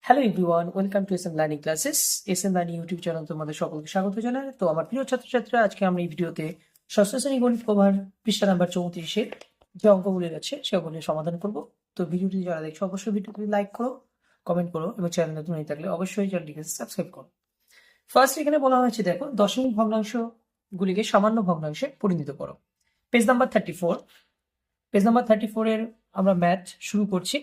Hello everyone, welcome to SM learning classes. SM learning YouTube channel তোমাদের সকলকে স্বাগত জানাই। তো আমার প্রিয় ছাত্রছাত্রীরা, আজকে আমরা এই ভিডিওতে ষষ্ঠ শ্রেণী গণিত কভার পৃষ্ঠা নাম্বার 34-এ যে অঙ্কগুলি আছে সেগুলি সমাধান করব। তো ভিডিওটি যারা দেখছো অবশ্যই ভিডিওটি লাইক করো, কমেন্ট করো এবং চ্যানেল নতুন হয়ে থাকলে অবশ্যই চ্যানেলটিকে সাবস্ক্রাইব করো। ফার্স্ট এখানে বলা হয়েছে, দেখো দশমিক ভগ্নাংশ গুলিকে সামান্য ভগ্নাংশে পরিণত করো। পেজ নাম্বার 34, পেজ নাম্বার 34 এর আমরা ম্যাথ শুরু করছি।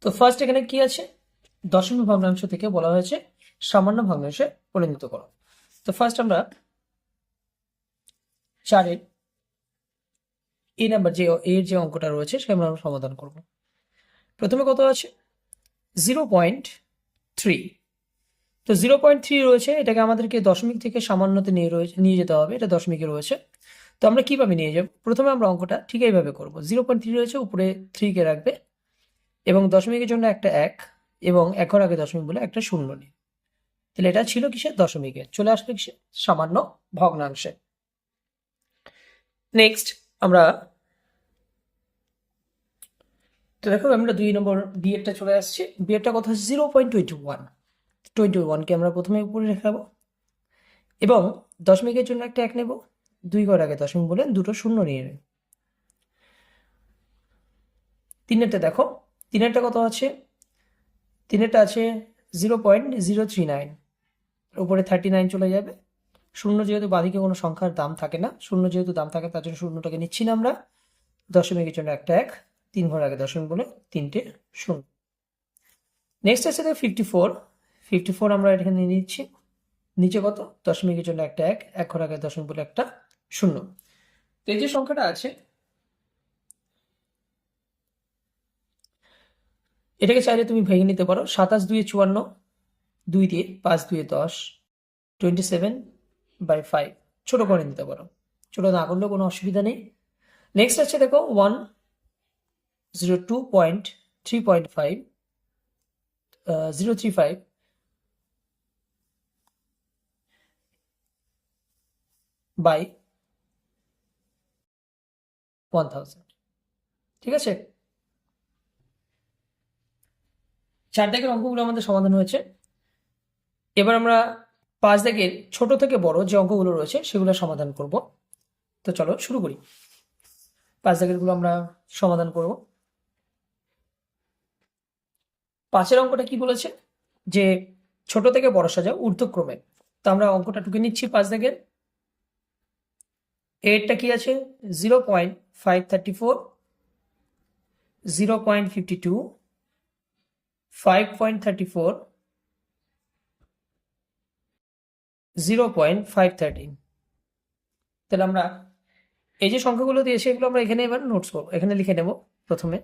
তো ফার্স্ট এখানে কি আছে, দশমিক ভগ্নাংশ থেকে বলা হয়েছে সামান্য ভগ্নাংশে পরিণত করো। তো ফার্স্ট আমরা 4-এর এ নাম্বার যে অঙ্কটা রয়েছে সেটা আমরা সমাধান করব। প্রথমে কত আছে, 0.3। তো 0.3 রয়েছে, এটাকে আমাদেরকে দশমিক থেকে সামান্যতে নিয়ে যেতে হবে। এটা দশমিকে রয়েছে, তো আমরা কিভাবে নিয়ে যাব? প্রথমে আমরা অঙ্কটা ঠিক এইভাবে করবো। 0.3 রয়েছে, উপরে 3 কে রাখবে এবং দশমিকের জন্য একটা 1 এবং 1 ঘর আগে দশমিক বলে একটা 0 নিয়ে, তাহলে এটা ছিল কিসে? দশমিকে। চলে আসলে কিসে? সামান্য ভগ্নাংশে। নেক্সট আমরা, তো দেখো আমরা 2 নম্বর বিয়েরটা চলে আসছে। বিয়েরটা কত হচ্ছে? 0.21 কে আমরা প্রথমে উপরে রেখাবো এবং দশমিকের জন্য একটা 1 নেব, 2 ঘর আগে দশমিক বলে দুটো 0 নিয়ে নেব। তিনেরটা দেখো, তিনেরটা কত আছে? তিনেরটা আছে 0.039, উপরে 39 চলে যাবে। 0 যেহেতু বাঁদিকে কোনো সংখ্যার দাম থাকে না, 0 যেহেতু দাম থাকে তার জন্য 0টাকে নিচ্ছি না আমরা। দশমিকের জন্য একটা 1, 3 ঘর আগে দশমিক বলে তিনটে 0। নেক্সট আছে 54 আমরা এখানে নিয়ে নিচ্ছি। নিচে কত? দশমিকের জন্য একটা 1, 1 ঘর আগে দশমিক বলে একটা 0। তো এই যে সংখ্যাটা আছে, এটাকে চাইলে তুমি ভেঙে নিতে পারো। 27 2 54, 2 দিয়ে 5 2 10, 27/5 ছোট করে নিতে পারো। ছোট না করলেও কোনো অসুবিধা নেই। নেক্সট আছে দেখো 102.3.5 035 বাই 1000। ঠিক আছে, 4 দাগের অঙ্কগুলো আমাদের সমাধান হয়েছে। এবার আমরা 5 দাগের ছোট থেকে বড় যে অঙ্কগুলো রয়েছে সেগুলো সমাধান করব। তো চলো শুরু করি। 5 দাগের গুলো আমরা সমাধান করব। 5-এর অঙ্কটা কি বলেছে, যে ছোট থেকে বড় সাজাও ঊর্ধ্বক্রমে। তো আমরা অঙ্কটা টুকে নিচ্ছি। 5 দাগের এরটা কি আছে? 0.534, 0.52, 5.34, 0.513। তাহলে আমরা এই যে সংখ্যাগুলো দিয়েছে এগুলো আমরা এখানে এবার নোটস করবো, এখানে লিখে নেব। প্রথমে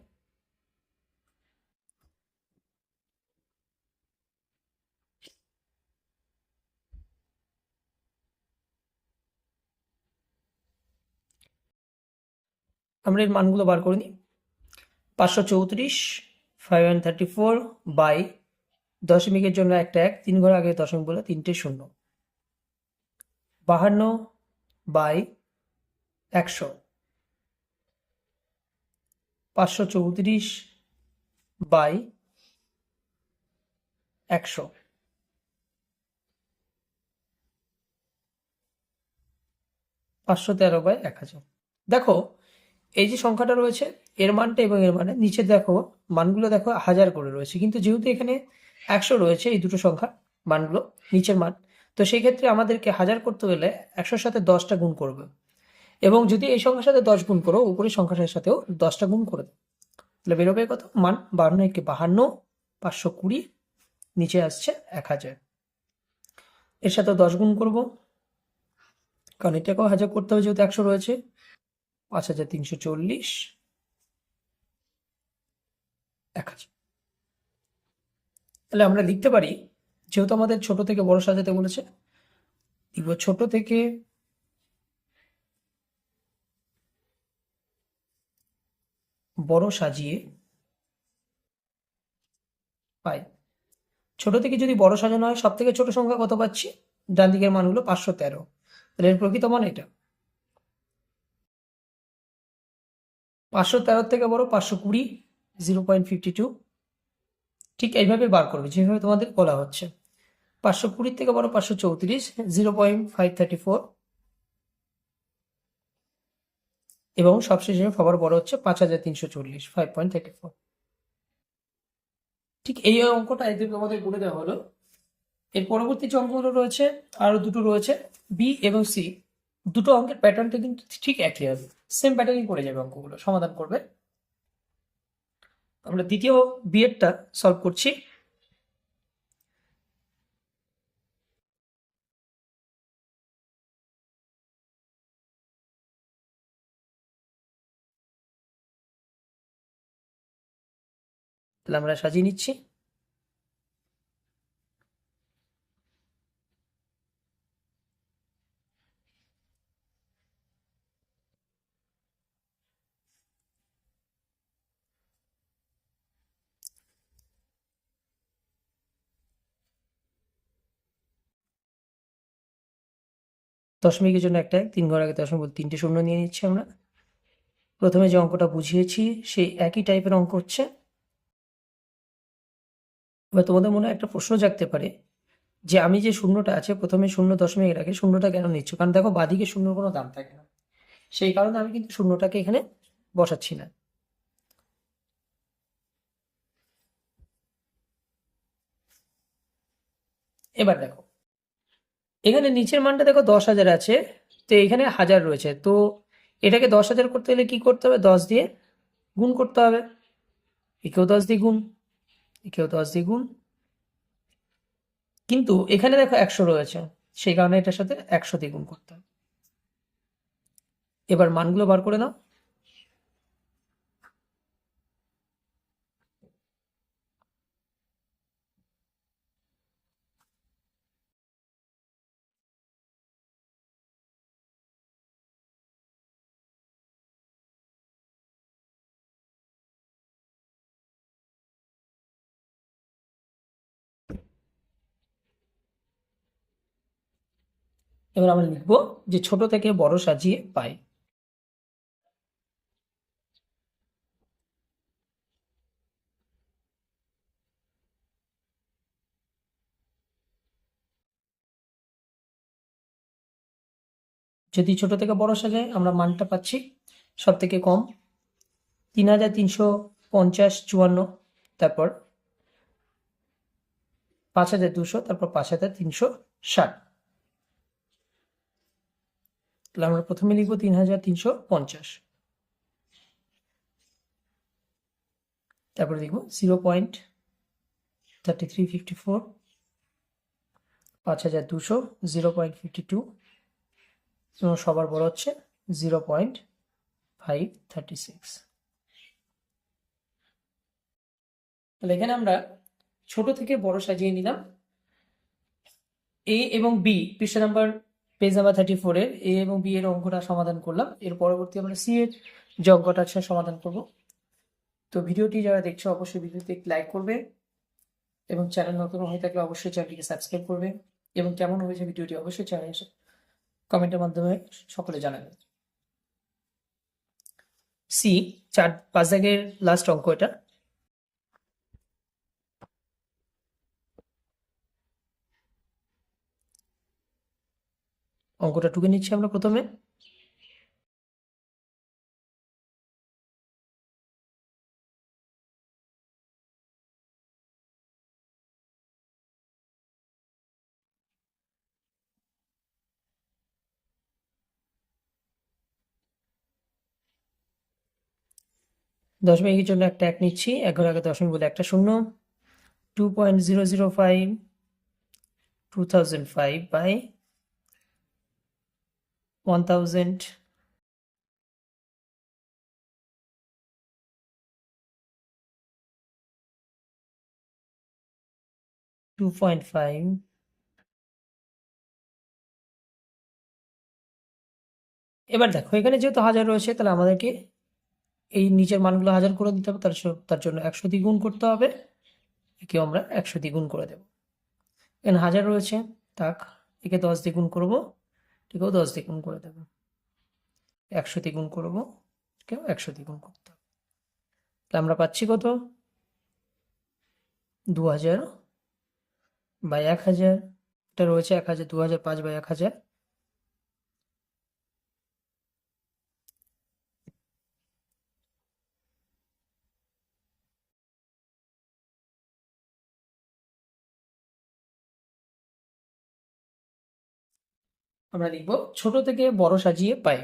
আমরা এর মানগুলো বার করে নিই। 534, 534 বাই দশমিকের জন্য একটা 1, 3 ঘর আগে দশমিক বলে তিনটে 0, 52 বাই 100, 534 বাই 100, 513 বাই 1000। দেখো এই যে সংখ্যাটা রয়েছে, এর মানটা এবং এর মানে নিচে দেখো মানগুলো দেখো 1000 করে রয়েছে, কিন্তু যেহেতু এখানে 100 রয়েছে, এই দুটো সংখ্যা মানগুলো নিচের মান, তো সেই ক্ষেত্রে আমাদেরকে 1000 করতে হলে 100-র সাথে 10টা গুণ করবে এবং যদি এই সংখ্যার সাথে 10 গুণ করো, উপরের সংখ্যাটার সাথেও 10টা গুণ করে দেবে। তাহলে বেরোবে কত মান? 52 520, নিচে আসছে 1000। এর সাথে 10 গুণ করব, কারণ এটাকেও 1000 করতে হবে যেহেতু 100 রয়েছে। 5340, 1000। তাহলে আমরা লিখতে পারি, যেহেতু আমাদের ছোট থেকে বড় সাজাতে বলেছে, লিখব ছোট থেকে বড় সাজিয়ে পাই। ছোট থেকে যদি বড় সাজানো হয়, সব থেকে ছোট সংখ্যা কত পাচ্ছি? ডান দিকের মান হলো 513, তাহলে এর প্রকৃত মান এটা। 513 থেকে বড় 520, 0.52। ঠিক এইভাবে বার করবে যেভাবে তোমাদের বলা হচ্ছে। 520 থেকে বড় 534, 0.534। এবং সবশেষে সবার বড় হচ্ছে 5340, 5.34। ঠিক এই অঙ্কটা এদের আমাদের বলে দেওয়া হলো। এর পরবর্তী যে অঙ্কগুলো রয়েছে, আরো দুটো রয়েছে, বি এবং সি। দুটো অঙ্কের প্যাটার্নটা কিন্তু ঠিক একই হবে, সেম প্যাটার্নই করে যাবে, অঙ্কগুলো সমাধান করবে। আমরা দ্বিতীয় বি এরটা সলভ করছি। তাহলে আমরা সাজিয়ে নিচ্ছি। দশমিকের জন্য একটা 3 ঘর আগে দশমিক বলতে 3টে শূন্য নিয়ে নিচ্ছি আমরা। প্রথমে যে অঙ্কটা বুঝিয়েছি সেই একই টাইপের অঙ্ক হচ্ছে। এবার তোমাদের মনে একটা প্রশ্ন জাগতে পারে যে আমি যে শূন্যটা আছে প্রথমে 0.এর আগে শূন্যটা কেন নিচ্ছ? কারণ দেখো বাদিকে শূন্যর কোনো দাম থাকে না, সেই কারণে আমি কিন্তু শূন্যটাকে এখানে বসাচ্ছি না। এবার দেখো এখানে নিচের মানটা দেখো 10,000 আছে, তো এখানে 1000 রয়েছে, তো এটাকে 10,000 করতে হলে কি করতে হবে? 10 দিয়ে গুণ করতে হবে। একেও 10 দিয়ে গুণ, একেও 10 দিয়ে গুণ। কিন্তু এখানে দেখো 100 রয়েছে, সেই কারণে এটার সাথে 100 দিয়ে গুণ করতে হবে। এবার মানগুলো বার করে নাও। এবার আমরা লিখবো যে ছোট থেকে বড় সাজিয়ে পাই। যদি ছোট থেকে বড় সাজাই আমরা মানটা পাচ্ছি সব থেকে কম 3,350, 54, তারপর 5,200, তারপর 5,360। তাহলে আমরা প্রথমে লিখবো 3,350, তারপরে লিখবো 0.3354, 5,200, 0.52 এবং সবার বড় হচ্ছে 0.536। তাহলে এখানে আমরা ছোট থেকে বড় সাজিয়ে নিলাম। এ এবং বি পৃষ্ঠা নাম্বার, পেজ নাম্বার 34 এর এ এবং বি এর অঙ্কটা সমাধান করলাম। এর পরবর্তী আমরা সি এর যে অঙ্কটা আছে সমাধান করব। তো ভিডিওটি যারা দেখছো অবশ্যই ভিডিওতে লাইক করবে এবং চ্যানেল নতুন হয়ে থাকলে অবশ্যই চ্যানেলটিকে সাবস্ক্রাইব করবে এবং কেমন হয়েছে ভিডিওটি অবশ্যই চ্যানেলে কমেন্টের মাধ্যমে সকলে জানাবেন। সি 5 দাগের লাস্ট অঙ্ক এটা। অঙ্কটা টুকে নিচ্ছি আমরা প্রথমে। দশমিকের জন্য একটা 1 নিচ্ছি, 1 ঘর আগে দশমিক বলে একটা শূন্য। 2.005, 2005 by 1000, 2.5। এবার দেখো এখানে যেহেতু 1000 রয়েছে তাহলে আমাদেরকে এই নিচের মানগুলো 1000 করে দিতে হবে, তার জন্য 100 দিয়ে গুণ করতে হবে। একেও আমরা 100 দিয়ে গুণ করে দেব। এখানে 1000 রয়েছে, তাক একে 10 দিয়ে গুণ করবো, একেও 10 দিয়ে গুণ করে দেব। 100 দিয়ে গুণ করবো, কেউ 100 দিয়ে গুণ করতে হবে। তাহলে আমরা পাচ্ছি কত? 2000 বাই 1000, এটা রয়েছে 1000, 2005 বাই 1000। আমরা লিখব ছোট থেকে বড় সাজিয়ে পাই।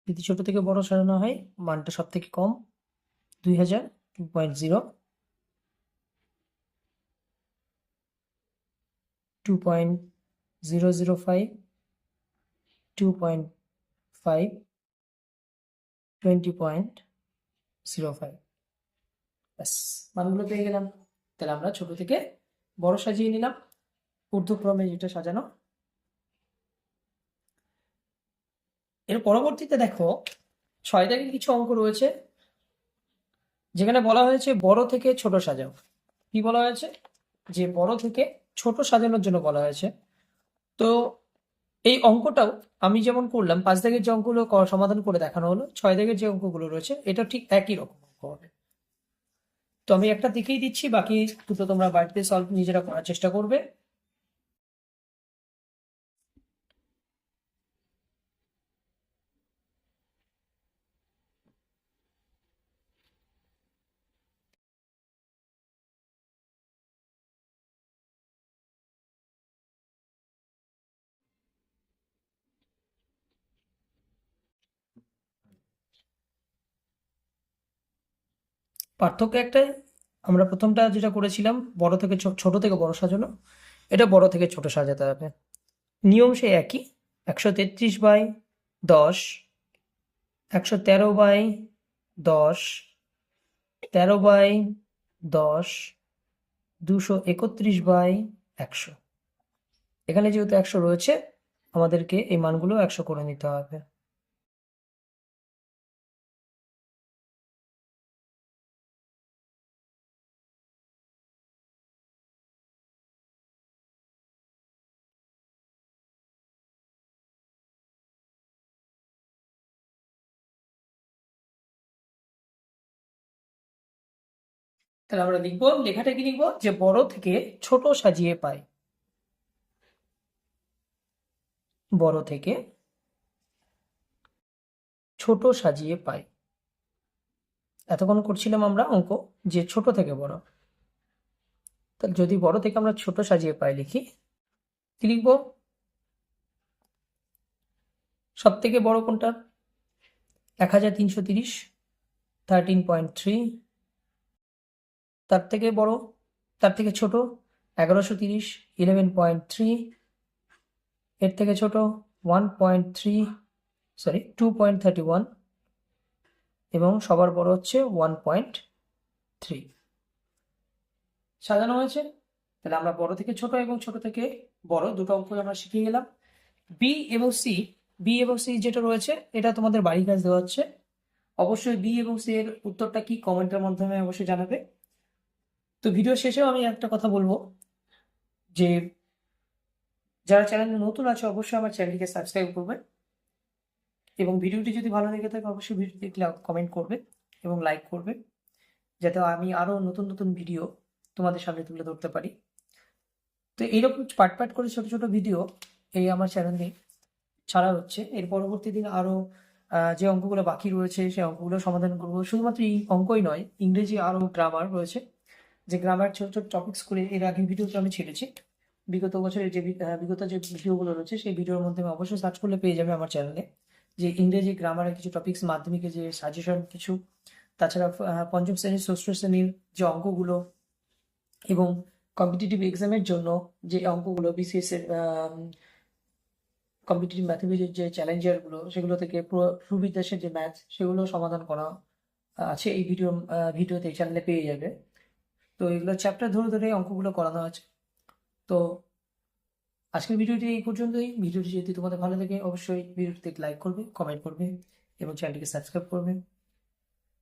যদি ছোট থেকে বড় সাজানো হয়, মানটা সব থেকে কম 2000, 2.0, 2.005, 2.5, 20.05। ব্যাস, মানগুলো পেয়ে গেলাম। তাহলে আমরা ছোট থেকে বড় সাজিয়ে নিলাম, ঊর্ধ্বক্রমে যেটা সাজানো। এর পরবর্তীতে দেখো 6 দাগের কিছু অঙ্ক রয়েছে, যেখানে বলা হয়েছে বড় থেকে ছোট সাজাও। কি বলা হয়েছে? যে বড় থেকে ছোট সাজানোর জন্য বলা হয়েছে। তো এই অঙ্কটাও আমি যেমন করলাম, 5 দাগের যে অঙ্কগুলো সমাধান করে দেখানো হলো, 6 দাগের যে অঙ্কগুলো রয়েছে এটা ঠিক একই রকম অঙ্ক হবে। তো আমি একটা দেখেই দিচ্ছি, বাকি দুটো তোমরা বাড়িতে সলভ নিজেরা করার চেষ্টা করবে। পার্থক্য একটাই, আমরা প্রথমটা যেটা করেছিলাম বড় থেকে ছোট থেকে বড় সাজানো, এটা বড় থেকে ছোট সাজাতে হবে। নিয়ম সেই একই, 133/10, 113/10, 13/10, 231/100। এখানে যেহেতু 100 রয়েছে, আমাদেরকে এই মানগুলো 100 করে নিতে হবে। তাহলে আমরা লিখবো, লেখাটা কি লিখবো? যে বড় থেকে ছোট সাজিয়ে পাই। বড় থেকে ছোট সাজিয়ে পাই। এতক্ষণ করছিলাম আমরা অঙ্ক যে ছোট থেকে বড়। তাহলে যদি বড় থেকে আমরা ছোট সাজিয়ে পাই লিখি, কি লিখবো? সব থেকে বড় কোনটা? 1330, 13.3। তার থেকে বড়, তার থেকে ছোট 1130, 11.3। এর থেকে ছোট 2.31, এবং সবার বড় হচ্ছে 1.3। সাজানো হয়েছে। তাহলে আমরা বড় থেকে ছোট এবং ছোট থেকে বড় দুটো অঙ্ক আমরা শিখে গেলাম। বি এবং সি যেটা রয়েছে, এটা তোমাদের বাড়ির কাজ দেওয়া হচ্ছে। অবশ্যই বি এবং সি এর উত্তরটা কি কমেন্টের মাধ্যমে অবশ্যই জানাবে। তো ভিডিও শেষেও আমি একটা কথা বলবো, যে যারা চ্যানেলে নতুন আছে অবশ্যই আমার চ্যানেলটিকে সাবস্ক্রাইব করবে, এবং ভিডিওটি যদি ভালো লেগে থাকে অবশ্যই ভিডিওটি কমেন্ট করবে এবং লাইক করবে, যাতে আমি আরো নতুন নতুন ভিডিও তোমাদের সামনে তুলে ধরতে পারি। তো এইরকম পার্ট করে ছোট ছোট ভিডিও এই আমার চ্যানেলে ছাড়া হচ্ছে। এর পরবর্তী দিন আরো যে অঙ্কগুলো বাকি রয়েছে সেই অঙ্কগুলো সমাধান করবো। শুধুমাত্র এই অঙ্কই নয়, ইংরেজি আরো গ্রামার রয়েছে, যে গ্রামার ছোট ছোট টপিকস করে এর আগে ভিডিওতে আমি ছেড়েছি। বিগত বছরের যে বিগত যে ভিডিওগুলো রয়েছে সেই ভিডিওর মধ্যে আমি অবশ্যই সার্চ করলে পেয়ে যাবে আমার চ্যানেলে, যে ইংরেজি গ্রামারের কিছু টপিকস, মাধ্যমিকে যে সাজেশন কিছু, তাছাড়া পঞ্চম শ্রেণীর, ষষ্ঠ শ্রেণীর যে অঙ্কগুলো, এবং কম্পিটিটিভ এক্সামের জন্য যে অঙ্কগুলো, বিসিএস এর কম্পিটিটিভ ম্যাথমেটিক্সের যে চ্যালেঞ্জারগুলো, সেগুলো থেকে প্রবিদ্যাসের যে ম্যাথ, সেগুলো সমাধান করা আছে এই ভিডিওতে, এই চ্যানেলে পেয়ে যাবে। তো এগুলো চ্যাপ্টার ধরে ধরে অঙ্কগুলো করানো আছে। তো আজকের ভিডিওটি এই পর্যন্তই। ভিডিওটি যদি তোমাদের ভালো লাগে অবশ্যই ভিডিওটিতে লাইক করবে, কমেন্ট করবে এবং চ্যানেলটিকে সাবস্ক্রাইব করবে।